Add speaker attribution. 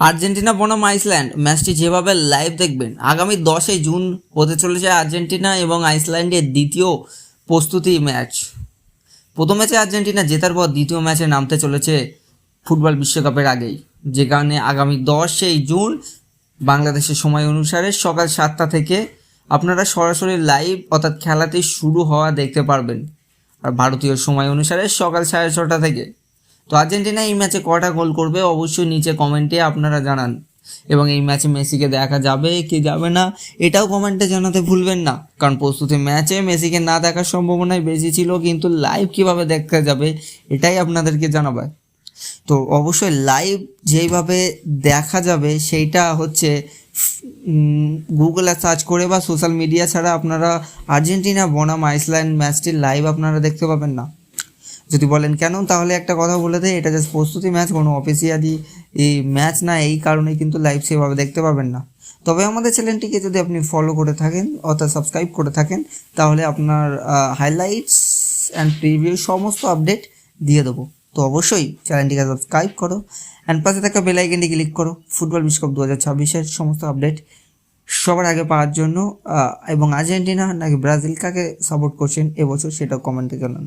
Speaker 1: Argentina বনাম Iceland ম্যাচটি যেভাবে লাইভ দেখবেন, আগামী 10 জুন হতে চলেছে আর্জেন্টিনা এবং আইসল্যান্ডের দ্বিতীয় প্রস্তুতি ম্যাচ। প্রথম ম্যাচে আর্জেন্টিনা জেতার পর দ্বিতীয় ম্যাচে নামতে চলেছে ফুটবল বিশ্বকাপের আগেই, যে কারণে আগামী 10 জুন বাংলাদেশের সময় অনুসারে সকাল 7টা থেকে আপনারা সরাসরি লাইভ অর্থাৎ খেলাটি শুরু হওয়া দেখতে পারবেন, আর ভারতীয় সময় অনুসারে সকাল 6:30 থেকে। তো আর্জেন্টিনা এই ম্যাচে কটা গোল করবে অবশ্যই নিচে কমেন্টে আপনারা জানান, এবং এই ম্যাচে মেসিকে দেখা যাবে কি যাবে না এটাও কমেন্টে জানাতে ভুলবেন না, কারণ প্রস্তুতি ম্যাচে মেসিকে না দেখার সম্ভাবনাই বেশি ছিল, কিন্তু লাইভ কিভাবে দেখতে যাবে এটাই আপনাদেরকে জানাবে। তো অবশ্যই লাইভ যেইভাবে দেখা যাবে সেইটা হচ্ছে গুগলে সার্চ করে বা সোশ্যাল মিডিয়া ছাড়া আপনারা আর্জেন্টিনা বনাম আইসল্যান্ড ম্যাচটি লাইভ আপনারা দেখতে পাবেন না। যদি বলেন কেন, তাহলে একটা কথা বলে দেয়, এটা জাস্ট প্রস্তুতি ম্যাচ, কোনো অফিসিয়ালি এই ম্যাচ না, এই কারণে কিন্তু লাইভ সেভাবে দেখতে পাবেন না। তবে আমাদের চ্যানেলটিকে যদি আপনি ফলো করে থাকেন অর্থাৎ সাবস্ক্রাইব করে থাকেন, তাহলে আপনার হাইলাইটস অ্যান্ড প্রিভিউ সমস্ত আপডেট দিয়ে দেবো। তো অবশ্যই চ্যানেলটিকে সাবস্ক্রাইব করো অ্যান্ড পাশে থাকা বেল আইকনটি ক্লিক করো ফুটবল বিশ্বকাপ 2026-এর সমস্ত আপডেট সবার আগে পাওয়ার জন্য। এবং আর্জেন্টিনা নাকি ব্রাজিল কাকে সাপোর্ট করছেন এবছর সেটাও কমেন্টে জানান।